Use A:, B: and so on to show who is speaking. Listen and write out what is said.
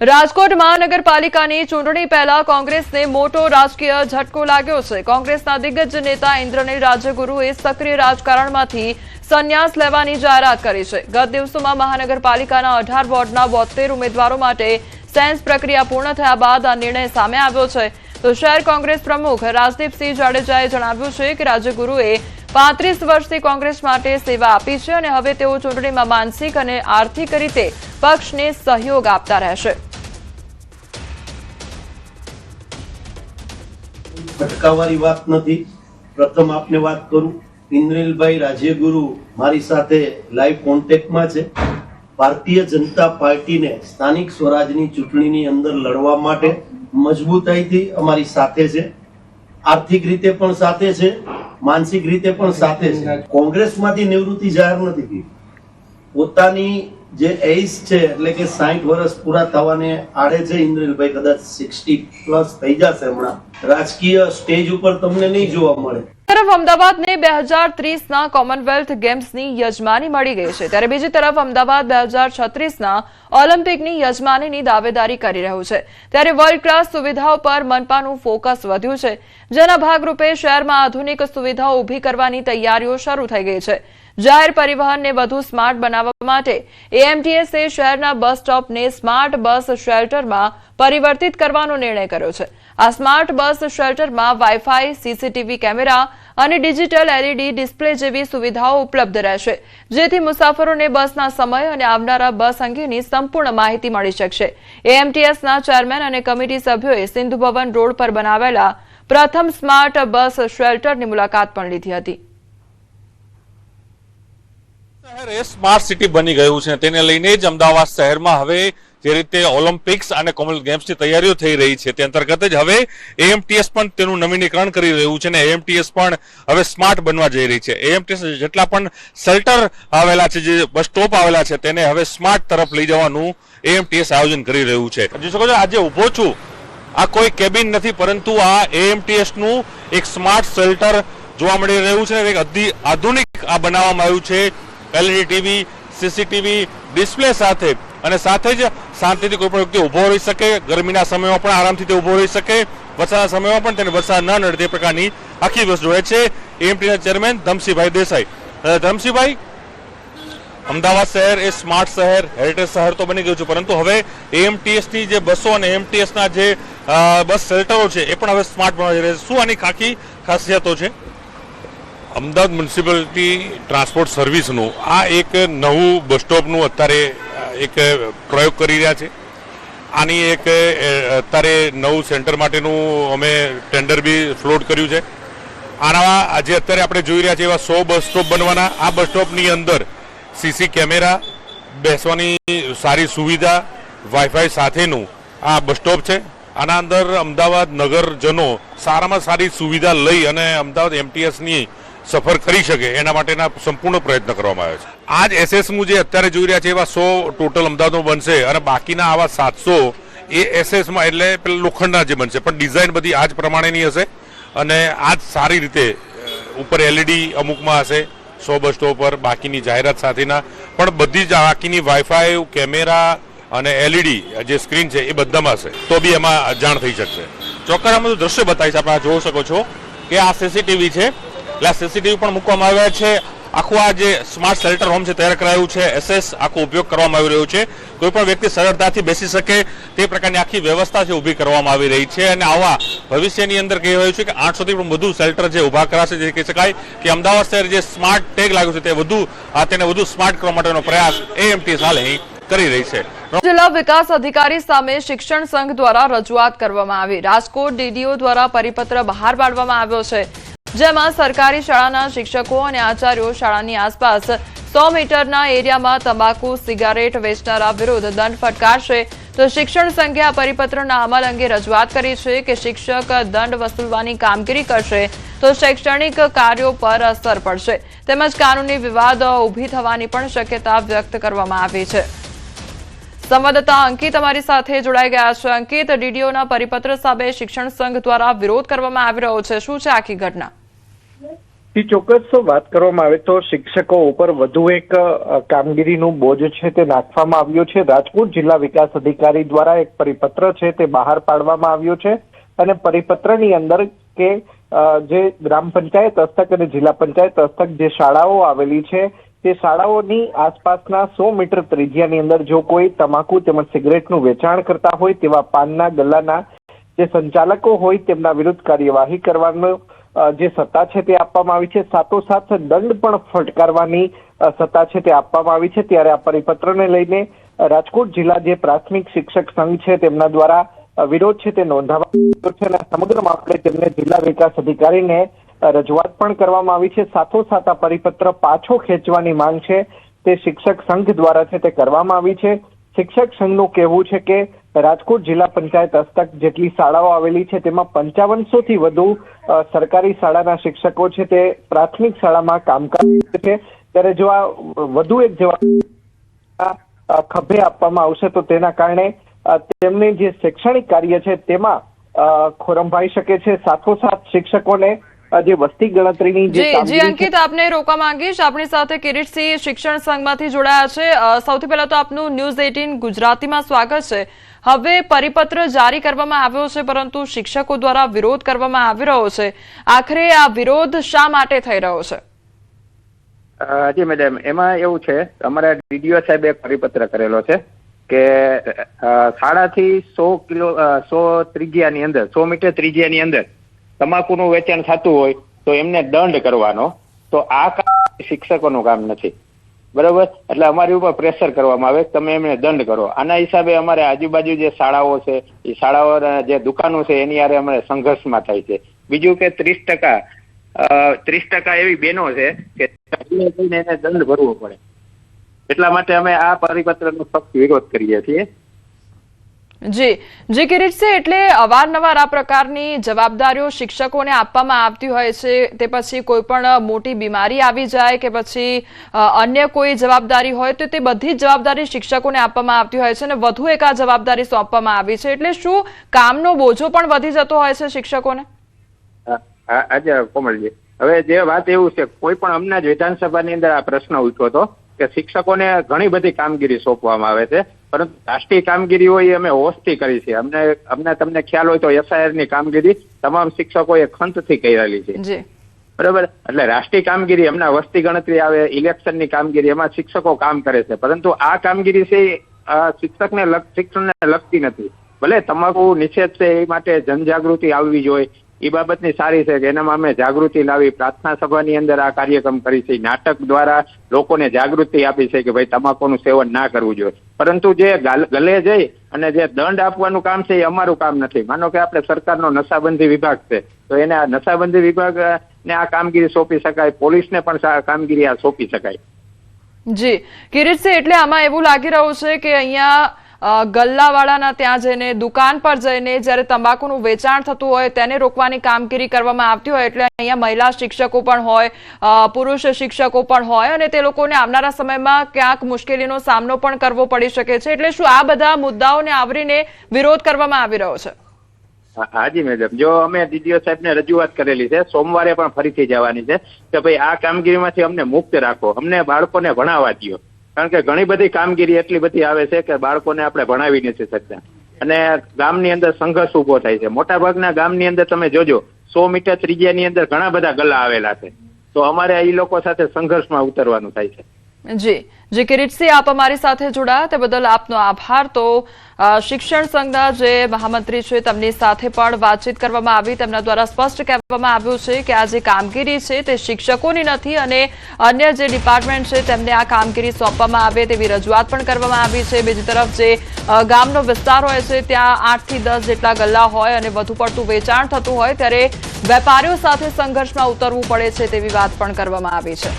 A: રાજકોટ મહાનગરપાલિકાની ચૂંટણી પહેલા કોંગ્રેસને મોટો રાજકીય ઝટકો લાગ્યો છે। કોંગ્રેસના દિગ્ગજ નેતા ઇન્દ્રનીલ રાજ્યગુરુએ સક્રિય રાજકારણમાંથી સંન્યાસ લેવાની જાહેરાત કરી છે। ગત દિવસોમાં મહાનગરપાલિકાના 18 વોર્ડના 72 ઉમેદવારો માટે સેન્સ પ્રક્રિયા પૂર્ણ થયા બાદ આ નિર્ણય સામે આવ્યો છે। તો શહેર કોંગ્રેસ પ્રમુખ રાજદીપસિંહ જાડેજાએ જણાવ્યું છે કે રાજ્યગુરુએ 35 વર્ષથી કોંગ્રેસ માટે સેવા આપી છે અને હવે તેઓ ચૂંટણીમાં માનસિક અને આર્થિક રીતે પક્ષને સહયોગ આપતા રહેશે।
B: ભટકાવાની વાત નથી। પ્રથમ આપને વાત કરું, ઇન્દ્રનીલભાઈ રાજ્યગુરુ મારી સાથે લાઈવ કોન્ટેક્ટમાં છે। ભારતીય જનતા પાર્ટીને સ્થાનિક સ્વરાજની ચૂંટણીની અંદર લડવા માટે મજબૂતાઈથી અમારી સાથે છે। આર્થિક રીતે પણ સાથે છે, માનસિક રીતે પણ સાથે છે। કોંગ્રેસમાંથી નિવૃત્તિ જાહેર નથી કરી। પોતાની જે એજ છે એટલે કે 60 વર્ષ પૂરા થવાને આડે છે ઇન્દ્રનીલભાઈ, કદાચ 60+ થઈ જશે હમણાં। રાજકીય સ્ટેજ ઉપર તમને નહીં જોવા મળે।
A: તરફ અમદાવાદને 2030ના કોમનવેલ્થ ગેમ્સની યજમાની મળી ગઈ છે, ત્યારે બીજી તરફ અમદાવાદ 2036ના ઓલિમ્પિકની યજમાનીની દાવેદારી કરી રહ્યું છે। ત્યારે વર્લ્ડ ક્લાસ સુવિધાઓ પર મનપાનું ફોકસ વધ્યું છે, જેના ભાગરૂપે શહેરમાં આધુનિક સુવિધાઓ ઊભી કરવાની તૈયારીઓ શરૂ થઈ ગઈ છે। જાહેર પરિવહનને વધુ સ્માર્ટ બનાવવા માટે એએમટીએસે શહેરના બસ સ્ટોપને સ્માર્ટ બસ શેલ્ટરમાં પરિવર્તિત કરવાનો નિર્ણય કર્યો છે। આ સ્માર્ટ બસ શેલ્ટરમાં વાઈફાઈ, સીસીટીવી કેમેરા અને ડિજિટલ એલઈડી ડિસ્પ્લે જેવી સુવિધાઓ ઉપલબ્ધ રહેશે, જેથી મુસાફરોને બસના સમય અને આવનારા બસ અંગેની સંપૂર્ણ માહિતી મળી શકશે। એએમટીએસના ચેરમેન અને કમિટી સભ્યોએ સિંધુ ભવન રોડ પર બનાવેલા પ્રથમ સ્માર્ટ બસ શેલ્ટરની મુલાકાત પણ લીધી હતી।
C: શહેર એ સ્માર્ટ સિટી બની ગયું છે, તેને લઈને જ અમદાવાદ શહેરમાં હવે જે રીતે ઓલિમ્પિક્સ અને કોમનવેલ્થ ગેમ્સની તૈયારીઓ થઈ રહી છે તે અંતર્ગત જ હવે એએમટીએસ પણ તેનું નવીનીકરણ કરી રહ્યું છે અને એએમટીએસ પણ હવે સ્માર્ટ બનવા જઈ રહી છે। એએમટીએસ જેટલા પણ શેલ્ટર આવેલા છે, જે બસ સ્ટોપ આવેલા છે, તેને હવે સ્માર્ટ તરફ લઈ જવાનું એએમટીએસ આયોજન કરી રહ્યું છે। જોઈ શકો છો, આજે ઊભો છું, આ કોઈ કેબિન નથી, પરંતુ આ એએમટીએસ નું એક સ્માર્ટ શેલ્ટર જોવા મળી રહ્યું છે। એક આધુનિક આ બનાવવામાં આવ્યું છે, એલઈડી ટીવી, સીસીટીવી ડિસ્પ્લે સાથે, અને સાથે જ શાંતિથી કોઈ પણ વ્યક્તિ ઉભો રહી શકે, ગરમીના સમયમાં પણ આરામથી તે ઉભો રહી શકે, વરસાદના સમયમાં પણ તેને વરસાદ ન નડે તે પ્રકારની આખી બસ જોડે છે એએમટીના ચેરમેન ધમસિંહભાઈ દેસાઈ। ધમસિંહભાઈ, અમદાવાદ શહેર એ સ્માર્ટ શહેર, હેરિટેજ શહેર તો બની ગયું છે, પરંતુ હવે એએમટીએસની જે બસો અને એએમટીએસના જે બસ શેલ્ટરો છે એ પણ હવે સ્માર્ટ બનવા જઈ રહ્યા છે। શું આની ખાખી ખાસિયતો છે?
D: અમદાવાદ મ્યુનિસિપાલિટી ટ્રાન્સપોર્ટ સર્વિસનું આ એક નવું બસ સ્ટોપનું અત્યારે એક પ્રયોગ કરી રહ્યા છે। આની એક અત્યારે નવું સેન્ટર માટેનું અમે ટેન્ડર બી ફ્લોટ કર્યું છે। આના આજે અત્યારે આપણે જોઈ રહ્યા છીએ એવા 100 બસ સ્ટોપ બનવાના। આ બસ સ્ટોપની અંદર સીસી કેમેરા, બેસવાની સારી સુવિધા, વાઈફાઈ સાથેનું આ બસ સ્ટોપ છે। આના અંદર અમદાવાદ નગરજનો સારામાં સારી સુવિધા લઈ અને અમદાવાદ એમટીએસની સફર કરી શકે એના માટેના સંપૂર્ણ પ્રયત્ન કરવામાં આવ્યો છે। આ જ એસએસનું જે અત્યારે જોઈ રહ્યા છે એવા 100 ટોટલ અમદાવાદમાં બનશે અને બાકીના આવા 700 એ એસએસમાં એટલે પેલા લોખંડના જે બનશે, પણ ડિઝાઇન બધી આ જ પ્રમાણેની હશે અને આ જ સારી રીતે ઉપર એલઈડી અમુકમાં હશે 100 બસ સ્ટોપ પર, બાકીની જાહેરાત સાથેના પણ બધી જ બાકીની વાઈફાઈ, કેમેરા અને એલઈડી જે સ્ક્રીન છે એ બધામાં હશે, તો બી એમાં જાણ થઈ શકશે।
C: ચોક્કસ દ્રશ્ય બતાવીશ, આપણે જોઈ શકો છો કે આ સીસીટીવી છે, એટલે સીસીટીવી પણ મૂકવામાં આવ્યા છે। આખું આ જે સ્માર્ટ શેલ્ટર હોમ છે તૈયાર કરાયું છે, એસએસ આખો ઉપયોગ કરવામાં આવી રહ્યો છે, કોઈ પણ વ્યક્તિ સરળતાથી બેસી શકે તે પ્રકારની આખી વ્યવસ્થા છે ઊભી કરવામાં આવી રહી છે। અને આવા ભવિષ્યની અંદર કહી રહ્યું છે કે 800થી પણ વધુ શેલ્ટર છે ઊભા કરાશે, જે કહી શકાય કે અમદાવાદ શહેર જે સ્માર્ટ ટેગ લાગ્યું છે તેને વધુ સ્માર્ટ કરવા માટેનો પ્રયાસ એએમટીએસ હાલ અહીં કરી રહી છે।
A: જિલ્લા વિકાસ અધિકારી સામે શિક્ષણ સંઘ દ્વારા રજૂઆત કરવામાં આવી। રાજકોટ ડીડીઓ દ્વારા પરિપત્ર બહાર પાડવામાં આવ્યો છે, જેમાં સરકારી શાળાના શિક્ષકો અને આચાર્યો શાળાની આસપાસ 100 મીટરના એરિયામાં તમાકુ, સિગારેટ વેચનારા વિરુદ્ધ દંડ ફટકારશે। તો શિક્ષણ સંઘે આ પરિપત્રના અમલ અંગે રજૂઆત કરી છે કે શિક્ષક દંડ વસૂલવાની કામગીરી કરશે તો શૈક્ષણિક કાર્યો પર અસર પડશે, તેમજ કાનૂની વિવાદ ઊભી થવાની પણ શક્યતા વ્યક્ત કરવામાં આવી છે। સંવાદદાતા અંકિત અમારી સાથે જોડાઈ ગયા છે। અંકિત, ડીડીઓના પરિપત્ર સામે શિક્ષણ સંઘ દ્વારા વિરોધ કરવામાં આવી રહ્યો છે, શું છે આખી ઘટના?
E: ચોક્કસ વાત કરવામાં આવે તો શિક્ષકો ઉપર વધુ એક કામગીરીનું બોજ છે તે નાખવામાં આવ્યું છે. રાજકોટ જિલ્લા વિકાસ અધિકારી દ્વારા એક પરિપત્ર છે તે બહાર પાડવામાં આવ્યો છે અને પરિપત્રની અંદર કે જે ગ્રામ પંચાયત હસ્તક અને જિલ્લા પંચાયત હસ્તક જે શાળાઓ આવેલી છે તે શાળાઓની આસપાસના 100 મીટર ત્રિજ્યાની અંદર જો કોઈ તમાકુ તેમજ સિગરેટનું વેચાણ કરતા હોય તેવા પાનના ગલ્લાના જે સંચાલકો હોય તેમના વિરુદ્ધ કાર્યવાહી કરવાનો જે સત્તા છે તે આપવામાં આવી છે. સાથોસાથ દંડ પણ ફટકારવાની સત્તા છે તે આપવામાં આવી છે. ત્યારે આ પરિપત્રને લઈને રાજકોટ જિલ્લા જે પ્રાથમિક શિક્ષક સંઘ છે તેમના દ્વારા વિરોધ છે તે નોંધાવાયો છે અને સમગ્ર મામલે તેમને જિલ્લા વિકાસ અધિકારીને રજૂઆત પણ કરવામાં આવી છે. સાથોસાથ આ પરિપત્ર પાછો ખેંચવાની માંગ છે તે શિક્ષક સંઘ દ્વારા છે તે કરવામાં આવી છે. શિક્ષક સંઘનું કહેવું છે કે રાજકોટ જિલ્લા પંચાયત હસ્તક જેટલી શાળાઓ આવેલી છે તેમાં 5500 થી વધુ સરકારી શાળાના શિક્ષકો છે તે પ્રાથમિક શાળામાં કામકાજ કરે છે. ત્યારે જો આ વધુ એક જવાબ ખભે આપવામાં આવશે તો તેના કારણે તેમને જે શૈક્ષણિક કાર્ય છે તેમાં ખોરંભાઈ શકે છે. સાથોસાથ શિક્ષકોને જે વસ્તી ગણતરીની જે
A: જી અંકિત, આપને રોકવા માંગીશ. આપણી સાથે કિરીટસિંહ શિક્ષણ સંઘમાંથી જોડાયા છે. સૌથી પહેલા તો આપનું ન્યૂઝ 18 ગુજરાતીમાં સ્વાગત છે. હવે પરિપત્ર જારી કરવામાં આવ્યો છે પરંતુ શિક્ષકો દ્વારા વિરોધ કરવામાં આવી રહ્યો છે. આખરે આ વિરોધ શા માટે થઈ રહ્યો છે?
F: જી મેડમ, એમાં એવું છે, અમારા ડીડીઓ સાહેબે એક પરિપત્ર કરેલો છે કે શાળાથી 100 ત્રિજ્યાની અંદર 100 મીટર ત્રિજ્યાની અંદર તમાકુનું વેચાણ થતું હોય તો એમને દંડ કરવાનો. તો આ કામ શિક્ષકોનું કામ નથી, બરોબર? એટલે અમારી ઉપર પ્રેશર કરવામાં આવે તમે એમને દંડ કરો. આના હિસાબે અમારે આજુબાજુ જે શાળાઓ છે એ શાળાઓના જે દુકાનો છે એની હારે અમારે સંઘર્ષમાં થાય છે. બીજું કે 30% એવી બહેનો છે કે એને દંડ ભરવો પડે. એટલા માટે અમે આ પરિપત્રનો સખ્ત વિરોધ કરીએ છીએ.
A: જી કિરીટસિંહ, એટલે અવારનવાર આ પ્રકારની જવાબદારીઓ શિક્ષકોને આપવામાં આવતી હોય છે. તે પછી કોઈ પણ મોટી બીમારી આવી જાય કે પછી અન્ય કોઈ જવાબદારી હોય તો તે બધી જ જવાબદારી શિક્ષકોને આપવામાં આવતી હોય છે અને વધુ એક આ જવાબદારી સોંપવામાં આવી છે. એટલે શું કામનો બોજો પણ વધી જતો હોય છે શિક્ષકોને?
F: આજે કોમલજી, હવે જે વાત એવું છે, કોઈ પણ હમણાં જ વિધાનસભાની અંદર આ પ્રશ્ન ઉઠ્યો હતો કે શિક્ષકોને ઘણી બધી કામગીરી સોંપવામાં આવે છે પરંતુ રાષ્ટ્રીય કામગીરી હોય અમે હોશથી કરી છે. અમને તમને ખ્યાલ હોય તો SIR ની કામગીરી તમામ શિક્ષકોએ ખંતથી કરેલી છે, બરાબર? એટલે રાષ્ટ્રીય કામગીરી હમણાં વસ્તી ગણતરી આવે, ઇલેક્શનની કામગીરી, એમાં શિક્ષકો કામ કરે છે પરંતુ આ કામગીરી છે શિક્ષણને લગતી નથી. ભલે તમાકુ નિષેધ છે એ માટે જનજાગૃતિ આવવી જોઈએ, એ બાબતની સારી છે કે એનામાં અમે જાગૃતિ લાવી પ્રાર્થના સભાની અંદર આ કાર્યક્રમ કરી છે. નાટક દ્વારા લોકોને જાગૃતિ આપી છે કે ભાઈ તમાકુનું સેવન ના કરવું જોઈએ. પરંતુ જે ગલે જઈ અને જે દંડ આપવાનું કામ છે એ અમારું કામ નથી. માનો કે આપણે સરકારનો નશાબંધી વિભાગ છે તો એને આ નશાબંધી વિભાગને આ કામગીરી સોંપી શકાય, પોલીસને પણ કામગીરી આ સોંપી શકાય.
A: જી કિરીટસિંહ, એટલે આમાં એવું લાગી રહ્યું છે કે અહીંયા ગલ્લાવાળાના ત્યાં જઈને દુકાન પર જઈને જ્યારે તંબાકુનું વેચાણ થતું હોય તેને રોકવાની કામગીરી કરવામાં આવતી હોય એટલે અહીંયા મહિલા શિક્ષકો પણ હોય, પુરુષ શિક્ષકો પણ હોય અને તે લોકોને આવનારા સમયમાં ક્યાંક મુશ્કેલીનો સામનો પણ કરવો પડી શકે છે. એટલે શું આ બધા મુદ્દાઓને આવરીને વિરોધ કરવામાં આવી રહ્યો છે?
F: હાજી મેડમ, જો અમે ડીડીઓ સાહેબને રજૂઆત કરેલી છે, સોમવારે પણ ફરીથી જવાની છે કે ભાઈ આ કામગીરીમાંથી અમને મુક્ત રાખો, અમને બાળકોને ભણાવવા દો. કારણ કે ઘણી બધી કામગીરી એટલી બધી આવે છે કે બાળકોને આપણે ભણાવી નથી શકતા અને ગામની અંદર સંઘર્ષ ઉભો થાય છે. મોટા ભાગના ગામની અંદર તમે જોજો 100 મીટર ત્રિજ્યાની અંદર ઘણા બધા ગલ્લા આવેલા છે તો અમારે એ લોકો સાથે સંઘર્ષમાં ઉતરવાનું થાય છે.
A: જી કિરીટસિંહ, આપ અમારી સાથે જોડાયા તે બદલ આપનો આભાર. તો શિક્ષણ સંઘના જે મહામંત્રી છે તેમની સાથે પણ વાતચીત કરવામાં આવી. તેમના દ્વારા સ્પષ્ટ કહેવામાં આવ્યું છે કે આ જે કામગીરી છે તે શિક્ષકોની નથી અને અન્ય જે ડિપાર્ટમેન્ટ છે તેમને આ કામગીરી સોંપવામાં આવે તેવી રજૂઆત પણ કરવામાં આવી છે. બીજી તરફ જે ગામનો વિસ્તાર હોય છે ત્યાં 8 થી 10 જેટલા ગલ્લા હોય અને વધુ પડતું વેચાણ થતું હોય ત્યારે વેપારીઓ સાથે સંઘર્ષમાં ઉતરવું પડે છે તેવી વાત પણ કરવામાં આવી છે.